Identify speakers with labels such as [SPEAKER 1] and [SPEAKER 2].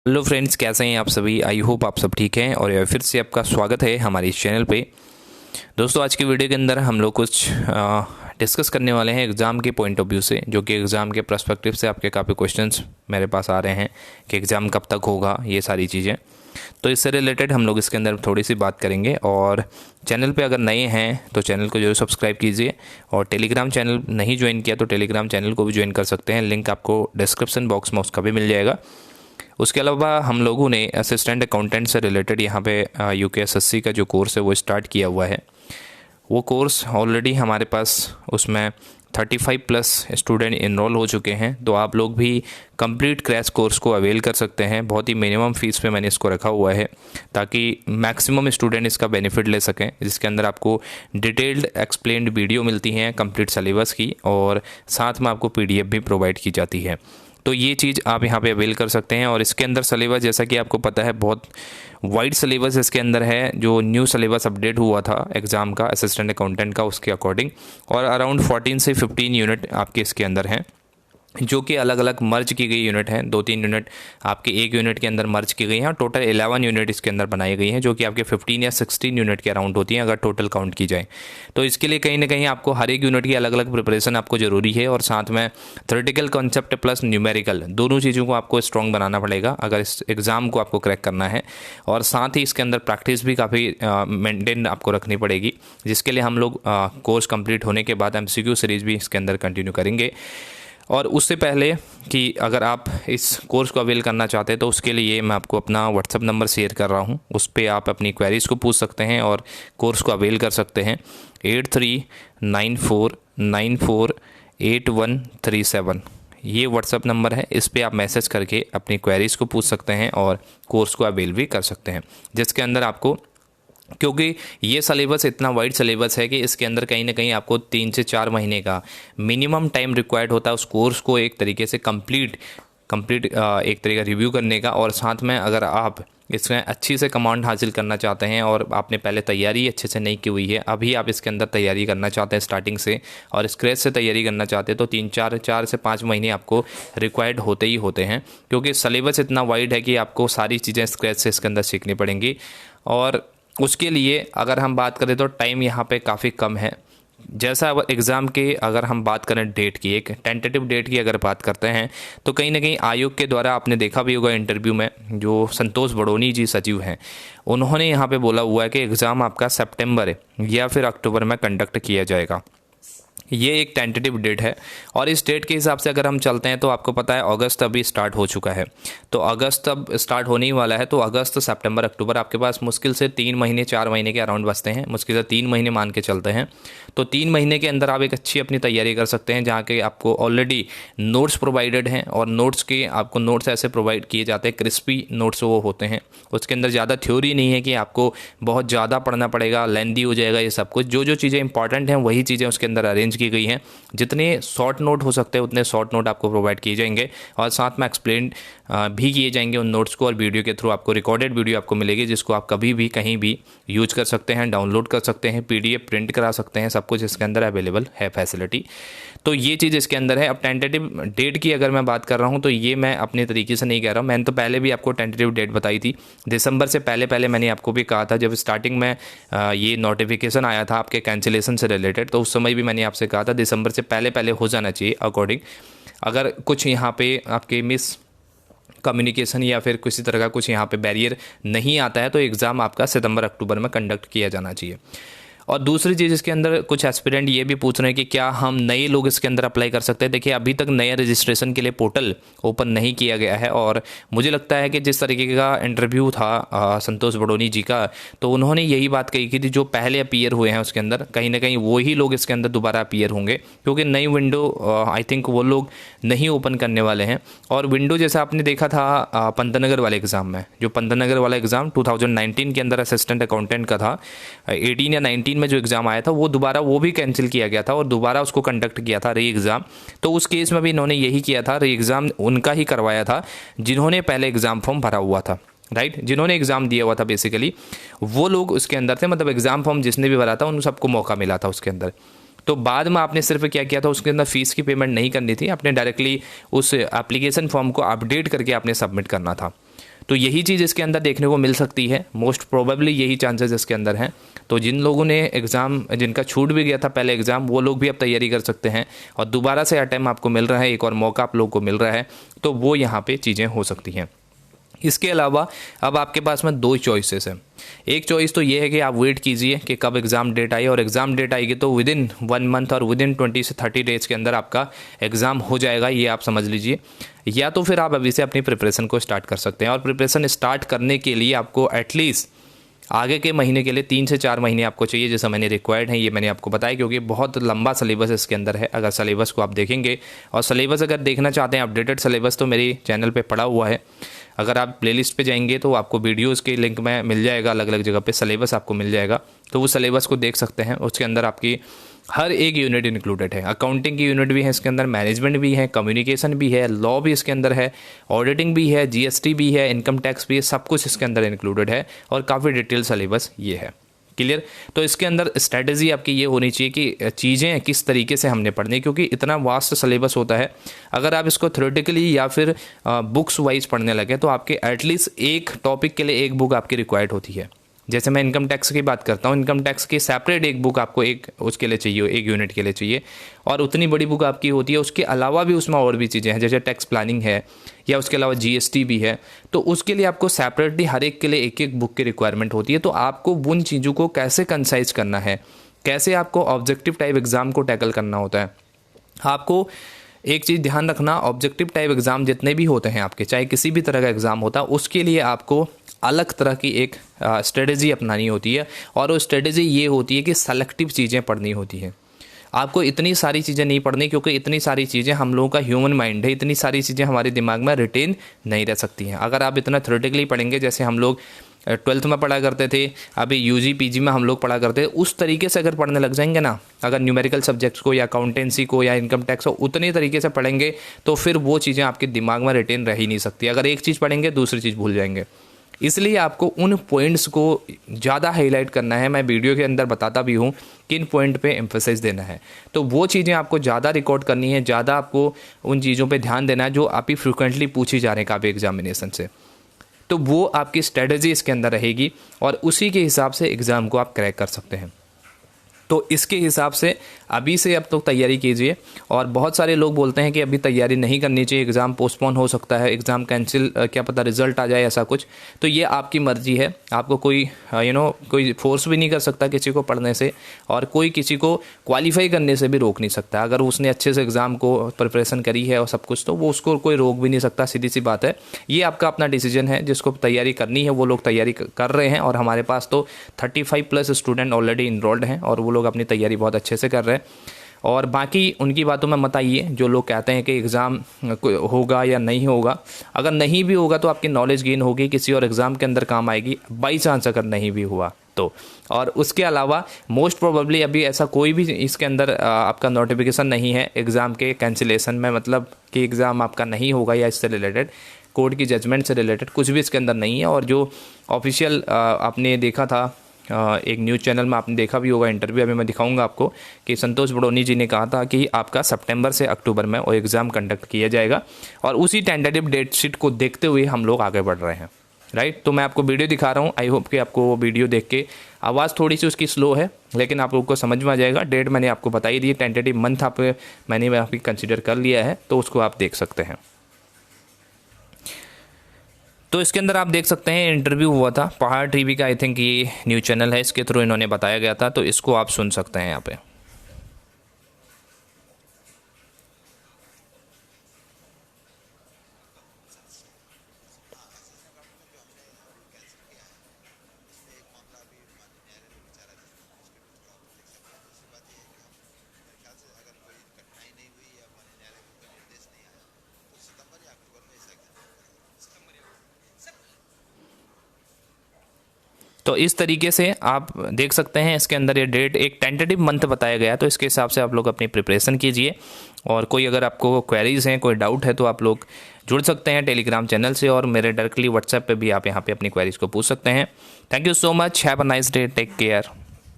[SPEAKER 1] Hello friends, कैसे हैं आप सभी। आई होप आप सब ठीक हैं और फिर से आपका स्वागत है हमारे इस चैनल पे। दोस्तों, आज की वीडियो के अंदर हम लोग कुछ डिस्कस करने वाले हैं एग्ज़ाम के पॉइंट ऑफ व्यू से, जो कि एग्ज़ाम के पर्सपेक्टिव से आपके काफ़ी क्वेश्चंस मेरे पास आ रहे हैं कि एग्ज़ाम कब तक होगा, ये सारी चीज़ें। तो इससे रिलेटेड हम लोग इसके अंदर थोड़ी सी बात करेंगे। और चैनल पे अगर नए हैं तो चैनल को जरूर सब्सक्राइब कीजिए, और टेलीग्राम चैनल नहीं ज्वाइन किया तो टेलीग्राम चैनल को भी ज्वाइन कर सकते हैं। लिंक आपको डिस्क्रिप्शन बॉक्स में उसका भी मिल जाएगा। उसके अलावा हम लोगों ने असिस्टेंट अकाउंटेंट से रिलेटेड यहाँ पे UKSSC का जो कोर्स है वो स्टार्ट किया हुआ है। वो कोर्स ऑलरेडी हमारे पास उसमें 35+ स्टूडेंट इनरोल हो चुके हैं। तो आप लोग भी कंप्लीट क्रैश कोर्स को अवेल कर सकते हैं। बहुत ही मिनिमम फीस पे मैंने इसको रखा हुआ है ताकि मैक्सिमम स्टूडेंट इसका बेनिफिट ले सकें, जिसके अंदर आपको डिटेल्ड एक्सप्लेन्ड वीडियो मिलती हैं कंप्लीट सिलेबस की, और साथ में आपको PDF भी प्रोवाइड की जाती है। तो ये चीज़ आप यहाँ पे अवेल कर सकते हैं। और इसके अंदर सिलेबस, जैसा कि आपको पता है, बहुत वाइड सिलेबस इसके अंदर है। जो न्यू सिलेबस अपडेट हुआ था एग्ज़ाम का असिस्टेंट अकाउंटेंट का, उसके अकॉर्डिंग, और अराउंड 14 से 15 यूनिट आपके इसके अंदर हैं, जो कि अलग अलग मर्ज की गई यूनिट हैं। 2-3 यूनिट आपके एक यूनिट के अंदर मर्ज की गई हैं, और टोटल 11 यूनिट इसके अंदर बनाई गई हैं, जो कि आपके 15 या 16 यूनिट के अराउंड होती हैं अगर टोटल काउंट की जाए। तो इसके लिए कहीं ना कहीं आपको हर एक यूनिट की अलग अलग प्रिपरेशन आपको ज़रूरी है, और साथ में थ्योरेटिकल कॉन्सेप्ट प्लस न्यूमेरिकल दोनों चीज़ों को आपको स्ट्रॉन्ग बनाना पड़ेगा अगर इस एग्ज़ाम को आपको क्रैक करना है। और साथ ही इसके अंदर प्रैक्टिस भी काफ़ी मेंटेन आपको रखनी पड़ेगी, जिसके लिए हम लोग कोर्स कंप्लीट होने के बाद MCQ सीरीज़ भी इसके अंदर कंटिन्यू करेंगे। और उससे पहले कि अगर आप इस कोर्स को अवेल करना चाहते हैं तो उसके लिए मैं आपको अपना WhatsApp नंबर शेयर कर रहा हूँ। उस पर आप अपनी क्वेरीज़ को पूछ सकते हैं और कोर्स को अवेल कर सकते हैं। 8394948137 ये WhatsApp नंबर है। इस पर आप मैसेज करके अपनी क्वेरीज़ को पूछ सकते हैं और कोर्स को अवेल भी कर सकते हैं, जिसके अंदर आपको, क्योंकि ये सिलेबस इतना वाइड सिलेबस है कि इसके अंदर कहीं ना कहीं आपको 3 से 4 महीने का मिनिमम टाइम रिक्वायर्ड होता है उस कोर्स को एक तरीके से कंप्लीट एक तरीका रिव्यू करने का। और साथ में अगर आप इसमें अच्छी से कमांड हासिल करना चाहते हैं और आपने पहले तैयारी अच्छे से नहीं की हुई है, अभी आप इसके अंदर तैयारी करना चाहते हैं स्टार्टिंग से और स्क्रैच से तैयारी करना चाहते हैं, तो 4 से 5 महीने आपको रिक्वायर्ड होते ही होते हैं, क्योंकि सिलेबस इतना वाइड है कि आपको सारी चीज़ें स्क्रैच से इसके अंदर सीखनी पड़ेंगी। और उसके लिए अगर हम बात करें तो टाइम यहाँ पे काफ़ी कम है। जैसा अब एग्ज़ाम के अगर हम बात करें डेट की, एक टेंटेटिव डेट की अगर बात करते हैं, तो कहीं ना कहीं आयोग के द्वारा आपने देखा भी होगा इंटरव्यू में, जो संतोष बड़ोनी जी सचिव हैं, उन्होंने यहाँ पे बोला हुआ है कि एग्ज़ाम आपका सितंबर या फिर अक्टूबर में कंडक्ट किया जाएगा। ये एक टेंटेटिव डेट है। और इस डेट के हिसाब से अगर हम चलते हैं तो आपको पता है अगस्त अभी स्टार्ट हो चुका है, तो अगस्त अब स्टार्ट होने ही वाला है। तो अगस्त, सितंबर, अक्टूबर आपके पास मुश्किल से 3 महीने 4 महीने के अराउंड बचते हैं, मुश्किल से 3 महीने मान के चलते हैं। तो 3 महीने के अंदर आप एक अच्छी अपनी तैयारी कर सकते हैं, जहाँ के आपको ऑलरेडी नोट्स प्रोवाइडेड हैं, और नोट्स के आपको नोट्स ऐसे प्रोवाइड किए जाते हैं, क्रिस्पी नोट्स वो होते हैं। उसके अंदर ज़्यादा थ्योरी नहीं है कि आपको बहुत ज़्यादा पढ़ना पड़ेगा, लेंदी हो जाएगा ये सब कुछ। जो जो चीज़ें इंपॉर्टेंट हैं वही चीज़ें उसके अंदर अरेंज की गई हैं। जितने शॉर्ट नोट हो सकते हैं उतने शॉर्ट नोट आपको प्रोवाइड किए जाएंगे, और साथ में एक्सप्लेन भी किए जाएंगे उन नोट्स को। और वीडियो के थ्रू आपको रिकॉर्डेड वीडियो आपको मिलेगी, जिसको आप कभी भी कहीं भी यूज कर सकते हैं, डाउनलोड कर सकते हैं, PDF प्रिंट करा सकते हैं, सब कुछ इसके अंदर अवेलेबल है फैसिलिटी। तो ये चीज़ इसके अंदर है। अब टेंटेटिव डेट की अगर मैं बात कर रहा हूँ तो ये मैं अपने तरीके से नहीं कह रहा हूँ, मैंने तो पहले भी आपको टेंटेटिव डेट बताई थी। दिसंबर से पहले मैंने आपको भी कहा था, जब स्टार्टिंग में ये नोटिफिकेशन आया था आपके कैंसिलेशन से रिलेटेड, तो उस समय भी मैंने आपसे कहा था दिसंबर से पहले हो जाना चाहिए अकॉर्डिंग। अगर कुछ यहाँ पे आपके मिस कम्युनिकेशन या फिर किसी तरह का कुछ यहाँ पे बैरियर नहीं आता है, तो एग्ज़ाम आपका सितंबर अक्टूबर में कंडक्ट किया जाना चाहिए। और दूसरी चीज़, इसके अंदर कुछ एस्पिरेंट ये भी पूछ रहे हैं कि क्या हम नए लोग इसके अंदर अप्लाई कर सकते हैं। देखिए, अभी तक नया रजिस्ट्रेशन के लिए पोर्टल ओपन नहीं किया गया है, और मुझे लगता है कि जिस तरीके का इंटरव्यू था संतोष बड़ोनी जी का, तो उन्होंने यही बात कही कि जो पहले अपीयर हुए हैं उसके अंदर कहीं ना कहीं वही लोग इसके अंदर दोबारा अपीयर होंगे, क्योंकि नई विंडो आई थिंक वो लोग नहीं ओपन करने वाले हैं। और विंडो जैसा आपने देखा था पंतनगर वाले एग्ज़ाम में, जो पंतनगर वाला एग्ज़ाम 2019 के अंदर असिस्टेंट अकाउंटेंट का था, 18 या 19 में जो एग्ज़ाम आया था वो दोबारा वो भी कैंसिल किया गया था और दोबारा उसको कंडक्ट किया था री एग्ज़ाम। तो उस केस में भी इन्होंने यही किया था, री एग्ज़ाम उनका ही करवाया था जिन्होंने पहले एग्ज़ाम फॉर्म भरा हुआ था, राइट, जिन्होंने एग्ज़ाम दिया हुआ था बेसिकली वो लोग उसके अंदर थे। मतलब एग्ज़ाम फॉर्म जिसने भी भरा था उन सबको मौका मिला था उसके अंदर। तो बाद में आपने सिर्फ क्या किया था, उसके अंदर फ़ीस की पेमेंट नहीं करनी थी, आपने डायरेक्टली उस एप्लीकेशन फॉर्म को अपडेट करके आपने सबमिट करना था। तो यही चीज़ इसके अंदर देखने को मिल सकती है, मोस्ट प्रोबेबली यही चांसेस इसके अंदर हैं। तो जिन लोगों ने एग्ज़ाम, जिनका छूट भी गया था पहले एग्ज़ाम, वो लोग भी अब तैयारी कर सकते हैं और दोबारा से अटैम्प्ट आपको मिल रहा है, एक और मौका आप लोगों को मिल रहा है, तो वो यहाँ पे चीज़ें हो सकती हैं। इसके अलावा अब आपके पास में 2 चॉइसेस हैं। एक चॉइस तो ये है कि आप वेट कीजिए कि कब एग्ज़ाम डेट आई, और एग्ज़ाम डेट आएगी तो विदिन 1 मंथ और विदिन 20 से 30 डेज़ के अंदर आपका एग्ज़ाम हो जाएगा, ये आप समझ लीजिए। या तो फिर आप अभी से अपनी प्रिपरेशन को स्टार्ट कर सकते हैं, और प्रिपरेशन स्टार्ट करने के लिए आपको एटलीस्ट आगे के महीने के लिए 3 से 4 महीने आपको चाहिए, जैसा मैंने रिक्वायर्ड है, ये मैंने आपको बताया, क्योंकि बहुत लंबा सिलेबस इसके अंदर है। अगर सिलेबस को आप देखेंगे, और सिलेबस अगर देखना चाहते हैं अपडेटेड सिलेबस, तो मेरी चैनल पे पड़ा हुआ है। अगर आप प्लेलिस्ट पे जाएंगे तो आपको वीडियोस के लिंक में मिल जाएगा, अलग अलग जगह पे सिलेबस आपको मिल जाएगा, तो वो सिलेबस को देख सकते हैं। उसके अंदर आपकी हर एक यूनिट इंक्लूडेड है। अकाउंटिंग की यूनिट भी है इसके अंदर, मैनेजमेंट भी है, कम्युनिकेशन भी है, लॉ भी इसके अंदर है, ऑडिटिंग भी है, जीएसटी भी है, इनकम टैक्स भी है, सब कुछ इसके अंदर इंक्लूडेड है, और काफ़ी डिटेल सिलेबस ये है। क्लियर? तो इसके अंदर स्ट्रैटेजी आपकी ये होनी चाहिए कि चीज़ें किस तरीके से हमने पढ़नी है, क्योंकि इतना वास्ट सिलेबस होता है। अगर आप इसको थ्योरेटिकली या फिर बुक्स वाइज पढ़ने लगे तो आपके एटलीस्ट एक टॉपिक के लिए एक बुक आपकी रिक्वायर्ड होती है। जैसे मैं इनकम टैक्स की बात करता हूँ, इनकम टैक्स की सेपरेट एक बुक आपको एक उसके लिए चाहिए, एक यूनिट के लिए चाहिए, और उतनी बड़ी बुक आपकी होती है। उसके अलावा भी उसमें और भी चीज़ें हैं, जैसे टैक्स प्लानिंग है, या उसके अलावा जीएसटी भी है, तो उसके लिए आपको सेपरेटली हर एक के लिए एक एक बुक की रिक्वायरमेंट होती है। तो आपको उन चीज़ों को कैसे कंसाइज करना है, कैसे आपको ऑब्जेक्टिव टाइप एग्ज़ाम को टैकल करना होता है। आपको एक चीज़ ध्यान रखना, ऑब्जेक्टिव टाइप एग्ज़ाम जितने भी होते हैं आपके, चाहे किसी भी तरह का एग्ज़ाम होता है, उसके लिए आपको अलग तरह की एक स्ट्रेटजी अपनानी होती है, और वो स्ट्रेटजी ये होती है कि सेलेक्टिव चीज़ें पढ़नी होती हैं। आपको इतनी सारी चीज़ें नहीं पढ़नी, क्योंकि इतनी सारी चीज़ें, हम लोगों का ह्यूमन माइंड है, इतनी सारी चीज़ें हमारे दिमाग में रिटेन नहीं रह सकती हैं। अगर आप इतना थ्योरेटिकली पढ़ेंगे, जैसे हम लोग 12th में पढ़ा करते थे, अभी यूजी पीजी में हम लोग पढ़ा करते थे, उस तरीके से अगर पढ़ने लग जाएंगे ना, अगर न्यूमेरिकल सब्जेक्ट्स को या अकाउंटेंसी को या इनकम टैक्स को उतने तरीके से पढ़ेंगे, तो फिर वो चीज़ें आपके दिमाग में रिटेन रह ही नहीं सकती। अगर एक चीज़ पढ़ेंगे दूसरी चीज़ भूल जाएंगे। इसलिए आपको उन पॉइंट्स को ज़्यादा हाईलाइट करना है। मैं वीडियो के अंदर बताता भी हूँ किन पॉइंट पे एम्फेसाइज देना है, तो वो चीज़ें आपको ज़्यादा रिकॉर्ड करनी है, ज़्यादा आपको उन चीज़ों पे ध्यान देना है जो आप ही फ्रिक्वेंटली पूछी जा रहे हैं काफ़ी एग्जामिनेशन से। तो वो आपकी स्ट्रेटजी इसके अंदर रहेगी, और उसी के हिसाब से एग्ज़ाम को आप क्रैक कर सकते हैं। तो इसके हिसाब से अभी से अब तो तैयारी कीजिए। और बहुत सारे लोग बोलते हैं कि अभी तैयारी नहीं करनी चाहिए, एग्ज़ाम पोस्टपोन हो सकता है, एग्ज़ाम कैंसिल, क्या पता रिजल्ट आ जाए, ऐसा कुछ। तो ये आपकी मर्ज़ी है, आपको कोई कोई फोर्स भी नहीं कर सकता किसी को पढ़ने से, और कोई किसी को क्वालिफाई करने से भी रोक नहीं सकता। अगर उसने अच्छे से एग्ज़ाम को प्रिपरेशन करी है और सब कुछ, तो वो उसको कोई रोक भी नहीं सकता, सीधी सी बात है। ये आपका अपना डिसीजन है, जिसको तैयारी करनी है वो लोग तैयारी कर रहे हैं, और हमारे पास तो 35+ स्टूडेंट ऑलरेडी इनरोल्ड हैं, और वो लोग अपनी तैयारी बहुत अच्छे से कर रहे हैं। और बाकी उनकी बातों में मत आइए जो लोग कहते हैं कि एग्ज़ाम होगा या नहीं होगा। अगर नहीं भी होगा तो आपकी नॉलेज गेन होगी, किसी और एग्ज़ाम के अंदर काम आएगी, बाई चांस अगर नहीं भी हुआ तो। और उसके अलावा मोस्ट प्रोबेबली अभी ऐसा कोई भी इसके अंदर आपका नोटिफिकेशन नहीं है एग्ज़ाम के कैंसिलेशन में, मतलब कि एग्ज़ाम आपका नहीं होगा या इससे रिलेटेड कोर्ट की जजमेंट से रिलेटेड कुछ भी इसके अंदर नहीं है। और जो ऑफिशियल आपने देखा था एक न्यूज़ चैनल में, आपने देखा भी होगा इंटरव्यू, अभी मैं दिखाऊंगा आपको, कि संतोष बड़ोनी जी ने कहा था कि आपका सितंबर से अक्टूबर में वो एग्ज़ाम कंडक्ट किया जाएगा, और उसी टेंटेटिव डेट शीट को देखते हुए हम लोग आगे बढ़ रहे हैं। राइट, तो मैं आपको वीडियो दिखा रहा हूँ, आई होप कि आपको वो वीडियो देख के, आवाज़ थोड़ी सी उसकी स्लो है लेकिन आप लोगों को समझ में आ जाएगा। डेट मैंने आपको बताई दी, टेंटेटिव मंथ मैंने आपकी कंसिडर कर लिया है, तो उसको आप देख सकते हैं। तो इसके अंदर आप देख सकते हैं इंटरव्यू हुआ था पहाड़ टीवी का, आई थिंक ये न्यूज़ चैनल है, इसके थ्रू इन्होंने बताया गया था, तो इसको आप सुन सकते हैं यहाँ पे। तो इस तरीके से आप देख सकते हैं इसके अंदर ये डेट एक टेंटेटिव मंथ बताया गया, तो इसके हिसाब से आप लोग अपनी प्रिपरेशन कीजिए। और कोई अगर आपको क्वेरीज़ हैं, कोई डाउट है, तो आप लोग जुड़ सकते हैं टेलीग्राम चैनल से, और मेरे डायरेक्टली व्हाट्सएप पे भी आप यहाँ पे अपनी क्वेरीज़ को पूछ सकते हैं। Thank you so much, have a nice day, take care.